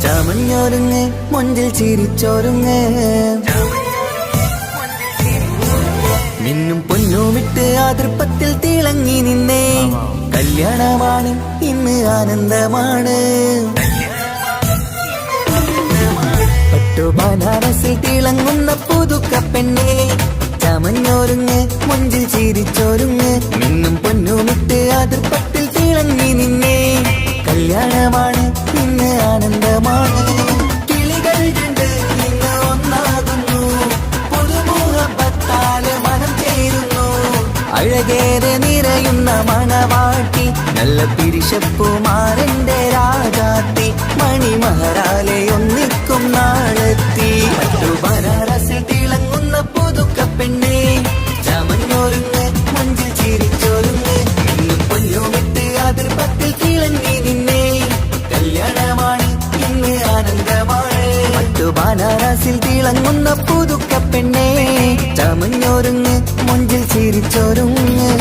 ചമഞ്ഞൊരുങ്ങ് മുഞ്ചിൽ ചിരിച്ചൊരുങ്ങ് മിന്നും പൊന്നുമിട്ട് ആതൃപ്പത്തിൽ തിളങ്ങി നിന്നേ കല്യാണമാണ് ഇന്ന് ആനന്ദമാണ് പട്ടുബനാരസിൽ തിളങ്ങുന്ന പുതുക്ക പെണ്ണെ ചമഞ്ഞൊരുങ്ങ് മുഞ്ചിൽ ചിരിച്ചൊരുങ്ങ് മിന്നും പൊന്നുമിട്ട് ആതൃപ്പത്തിൽ തിളങ്ങി നിന്നേ കല്യാണമാണ് ഇന്ന് ആനന്ദമാണ് കിളികൾ രണ്ട് ഇന്ന് ഒന്നാകുന്നു പുതുമുഖത്താല് മനം ചേരുന്നു അഴകേറെ നിറയുന്ന മണവാട്ടി നല്ല പിരിശപ്പുമാരന്റെ രാജാത്തി മണിമഹറാലെ ഒന്നിക്കും നാളെത്തി പട്ടുബനാരസിൽ തിളങ്ങുന്ന പുതുക്ക പെണ്ണെ ചമഞ്ഞൊരുങ്ങ് മുഞ്ചിൽ ചിരിച്ചൊരുങ്ങ് ഇന്ന് പൊന്നുമിട്ട് അതിർപ്പത്തിൽ തിളങ്ങി നിന്നേ കല്യാണമാണ് ഇന്ന് ആനന്ദമാണ് പട്ടുബനാരസിൽ തിളങ്ങുന്ന പുതുക്ക പെണ്ണെ ചമഞ്ഞൊരുങ്ങ് മുഞ്ചിൽ ചിരിച്ചൊരുങ്ങ്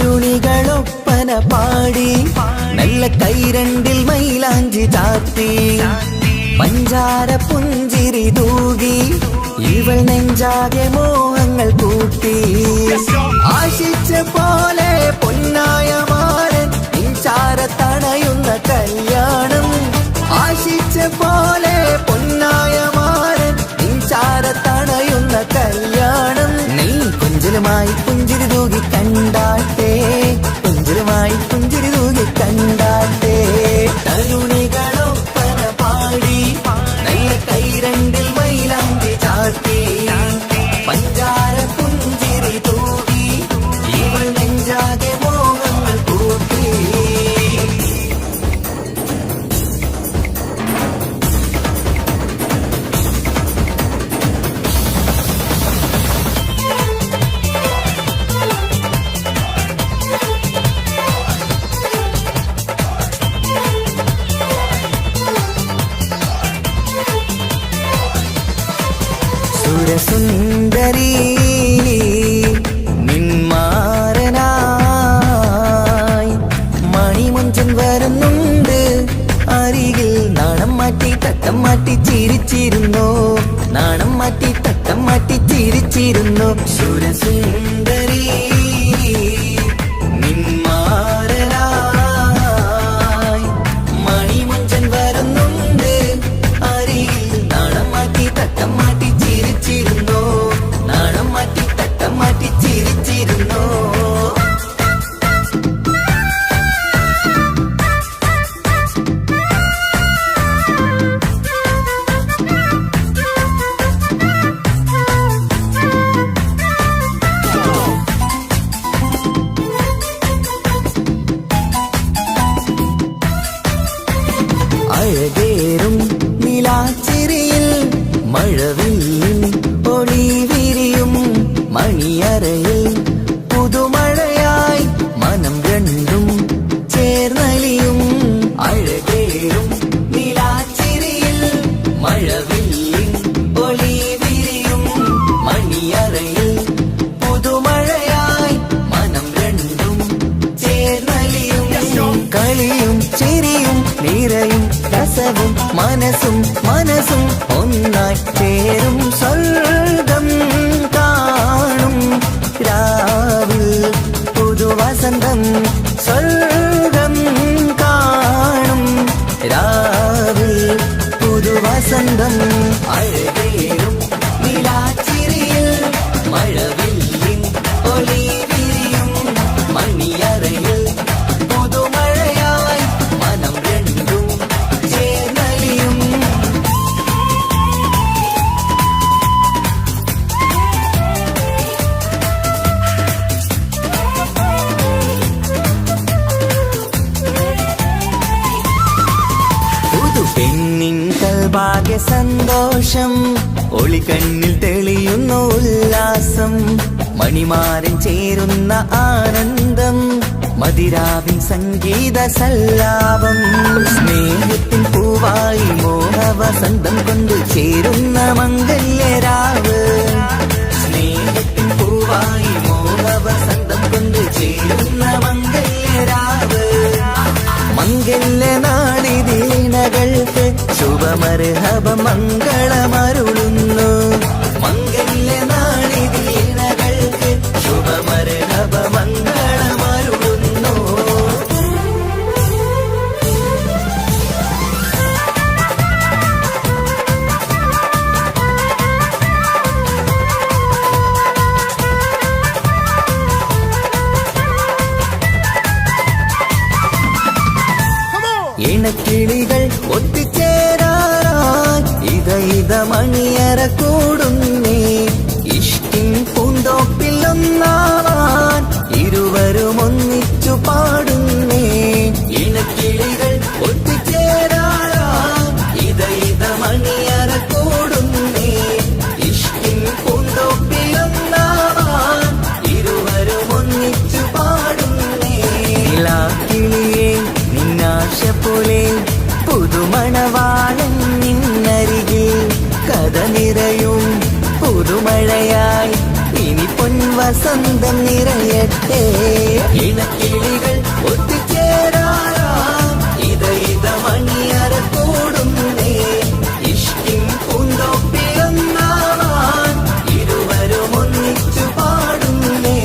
തരുണികളൊപ്പന പാടി നല്ല കൈരണ്ടിൽ മൈലാഞ്ചി ചാത്തി പഞ്ചാര പുഞ്ചിരി തൂകി ഇവൾ നെഞ്ചാകെ മോഹങ്ങൾ കൂട്ടി ആശിച്ച പോലെ പൊന്നായ മാരൻ നിൻചാര തണയുന്ന കല്യാണം ആശിച്ച പോലെ പൊന്നായ മാരൻ നിൻചാര തണയുന്ന കല്യാണം നീ കുഞ്ചലുമായി പുഞ്ചിരി തൂകി കണ്ടാട്ടെ കുഞ്ചലുമായി പുഞ്ചിരി തൂകി കണ്ടാട്ടെ തരുണികളൊപ്പന പാടി നല്ല കൈരണ്ടിൽ മൈലാഞ്ചി ചാർത്തി പഞ്ചാര പുഞ്ചിരി തൂകി ഇവൾ നെഞ്ചാകെ മോഹങ്ങൾ കൂട്ടി സുരസുന്ദരി നിന്മാരനായി മണിമുഞ്ചൻ വരുന്നുണ്ട് അരികിൽ നാണം മാറ്റി തട്ടം മാറ്റി ചിരിച്ചിരുന്നു നാണം മാറ്റി തട്ടം മാറ്റി ചിരിച്ചിരുന്നു സുരസുന്ദരി നിന്മാരനായി മണിമുഞ്ചൻ വരുന്നുണ്ട് അരികിൽ നാണം മാറ്റി തട്ടം മാറ്റി ചിരിച്ചിരുന്നു നാണം മാറ്റി തട്ടം മാറ്റി ചിരിച്ചിരുന്നു അഴകേറും നിലാച്ചിരിയിൽ മഴവില്ലിൻ ഒളി വിരിയും മണിയറയിൽ പുതുമഴയായി മനം രണ്ടും ചേർന്നലിയും അഴകേറും നിലാച്ചിരിയിൽ മഴവില്ലിൻ ഒളി വിരിയും മണിയറയിൽ പുതുമഴയായി മനം രണ്ടും ചേർന്നലിയും കളിയും ചിരിയും നിറയും രസവും മനസ്സും മനസ്സും ഒന്നായി ചേരും സ്വർഗം കാണും രാവിൽ പുതുവസന്തം സ്വർഗം കാണും രാവിൽ പുതുവസന്തം അഴകേറും നിലാച്ചിരിയിൽ മഴവില്ലിൻ ഭാഗ്യ സന്തോഷം ഒളികണ്ണിൽ തെളിയുന്നു ഉല്ലാസം മണിമാരൻ ചേരുന്ന ആനന്ദം മതിരാവിൻ സംഗീത സല്ലാപം സ്നേഹത്തിൻ പൂവായി മോഹവസന്തം കൊണ്ട് ചേരുന്ന മംഗല്യരാവ് സ്നേഹത്തിൻ പൂവായി മോഹവസന്തം കൊണ്ട് ചേരുന്ന മംഗല്യരാവ് മംഗല്യനാളിതീണകൾക്ക് ശുഭമർഹബ മംഗളമരുളുന്നു മംഗല്യനാളിതീണകൾക്ക് ശുഭമർഹബ മംഗളമരുളുന്നു ഇണക്കിളികൾ ഒത്തുചേരാറായി ഇത മണിയറ കൂടുന്നേ ഇഷ്ടിൻ പൂന്തോപ്പിൽ ഒന്നാവാൻ ഇരുവരും ഒന്നിച്ചു പാടുന്നേ ഇണക്കിളികൾ ഒത്തുചേരാറായി ഇത മണിയറ കൂടുന്നേ ഇഷ്ടിൻ പൂന്തോപ്പിൽ ഒന്നാവാൻ ഇരുവരും ഒന്നിച്ചു പാടുന്നേ കിളിയേ നിന്നാശ പോലെ പുതുമണവാളൻ നിന്നരികിൽ കഥ നിറയും പുതുമഴയായി ഇനി പൊൻവസന്തം നിറയട്ടെ ഇണക്കിളികൾ ഒത്തുചേരാറാം ഇത മണിയറ കൂടുന്നേ ഇഷ്ടിൻ പൂന്തോപ്പിലൊന്നാവാൻ ഇരുവരും ഒന്നിച്ചു പാടുന്നേ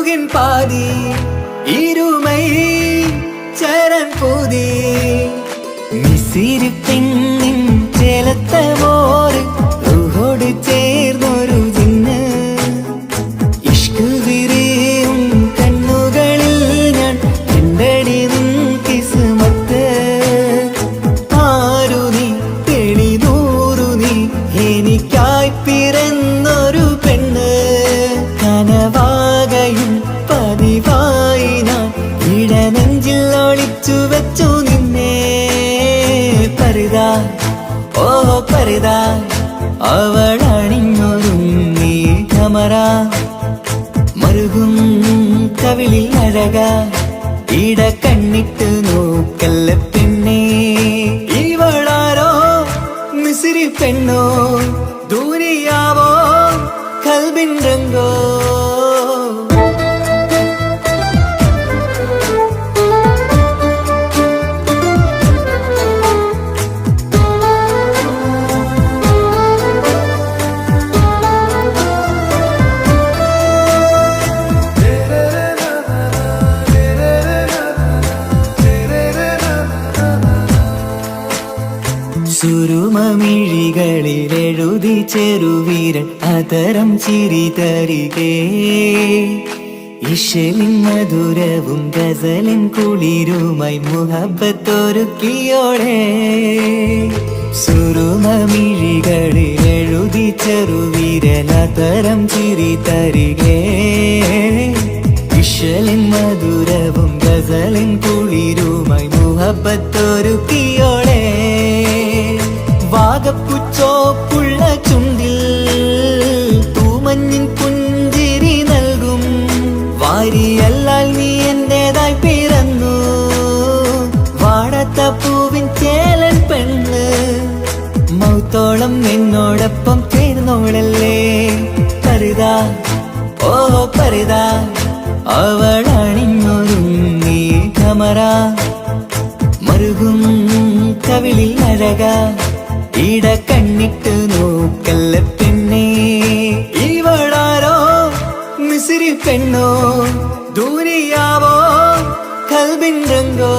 ரூகின் பாதி இருமை சரண் பூதி മിസിരി പെണ്ണിൻ ചേലത്തെ മോര് റൂഹോട് ചേർന്നൊരു ജിന്ന് ഇഷ്ക് വിരിയും കണ്ണുകളിൽ ഞാൻ കണ്ടടി നിൻ കിസ്മത്ത് ആരു നീ തെളിനൂറു നീ എനിക്കായി പിറന്നൊരു പെണ്ണ് കനവാകയും പതിവായി ഞാൻ ഇടനെഞ്ചിൽ ഒളിച്ചു വെച്ചു നിന്നെ പരിതാ ഓ പരിതാ അവളണിഞ്ഞൊരുങ്ങി കമറ മറുകും കവിളിൽ അഴക ഇട കണ്ണിട്ട് നോക്കല്ല പെണ്ണേ ഇവളാരോ മിസിരി പെണ്ണോ ദൂരിയാവോ കൽബിൻ രംഗോ സുരുമമിഴികളിൽ എഴുതി ചെറുവീരൻ അതരം ചിരി തരികേ ഇശലിൻ മധുരവും ഗസലിൻ കുളിരുമായി മുഹബത്തൊരുക്കിയോടെ സുരുമമിഴികളിൽ എഴുതി ചെറുവീരൻ അതരം ചിരി തരികേ ഇശലിൻ മധുരവും ഗസലിൻ കുളിരുമായി മുഹബത്തൊരുക്കിയോടെ വാഗപ്പുച്ചോപ്പുള്ള ചുണ്ടിൽ തൂമഞ്ഞിൻ പുഞ്ചിരി നൽകും വാരിയല്ലാൽ നീ എന്റേതായി പിറന്നു വാടത്ത പൂവിൻ ചേലൻ പെണ്ണ് മൗത്തോളം നിന്നോടൊപ്പം ചേർന്നോളല്ലേ പരിതാ ഓ പരിതാ അവളണിഞ്ഞൊരുങ്ങി കമറ മറുകും കവിളിൽ അഴക ഇട കണ്ണിട്ട് നോക്കല്ല പെണ്ണേ ഇവളാരോ മിസിരി പെണ്ണോ ദൂരിയാവോ കൽബിൻ രംഗോ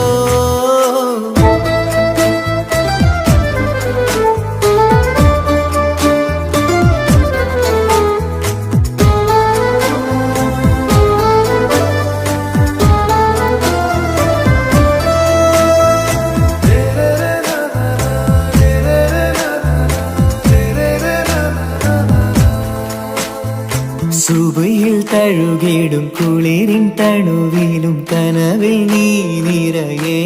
സുബയിൽ തഴുകിടും കുളിരിൻ തണുവിലും കനവിൽ നീ നിറയേ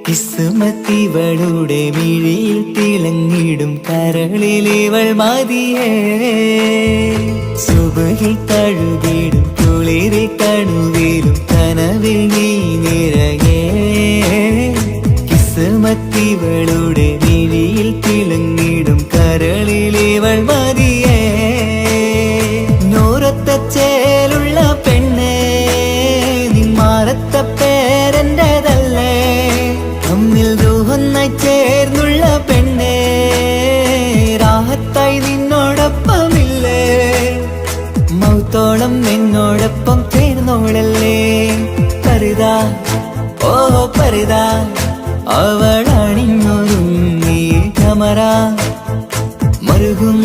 കിസ്മത്തിവളുടെ മിഴിയിൽ തിളങ്ങിടും കരളിൽ ഇവൾ മതിയേ സുബയിൽ തഴുകിടും കുളിരിൽ തണുവിലും കനവിൽ നീ നിറയേ കിസ്മത്തിവളുടെ മിഴിയിൽ തിളങ്ങിടും കരളിൽ ഇവൾ മതിയേ ചേലുള്ള പെണ്ണേ നിന്മാറത്ത പേരെന്റേതല്ലേ തമ്മിൽ ദൂഹൊന്നായി ചേർന്നുള്ള പെണ്ണേ രാഹത്തായി നിന്നോടൊപ്പമില്ലേ മൗത്തോളം നിന്നോടൊപ്പം ചേർന്നോളല്ലേ പരിതാ ഓ പരിതാ അവളണിഞ്ഞൊരുങ്ങി കമറ മറുകും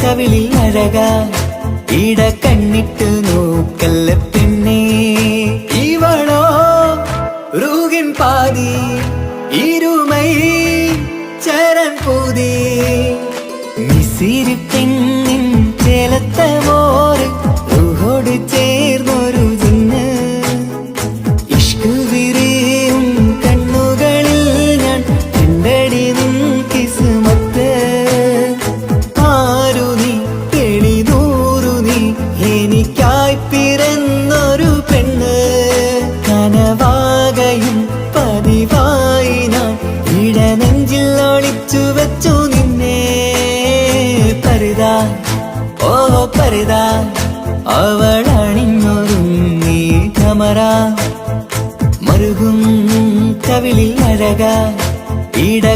കവിളിൽ അഴക ഇട കണ്ണിട്ട് നോക്കല്ല പെണ്ണേ ഇവളോ റൂഹിൻ പാതി ഇരുമൈ ചരൺ പൂതി മിസിരി പെണ്ണിൻ ചേലത്തെ മോര് റൂഹോട് ചേർന്നൊരു ജിന്ന് ഇഷ്ക് വിരിയും കണ്ണുകളിൽ ഞാൻ കണ്ടടി നിൻ കിസ്മത്ത് ആരു നീ തെളിനൂറു നീ എനിക്കായി പിറന്നൊരു പെണ്ണ് കനവാകയും പതിവായി ഞാൻ ഇടനെഞ്ചിൽ ഒളിച്ചു വെച്ചു നിന്നെ പരിതാ ഓ പരിതാ അവളണിഞ്ഞൊരുങ്ങി കമറ മറുകും കവിളിൽ അഴക ഇട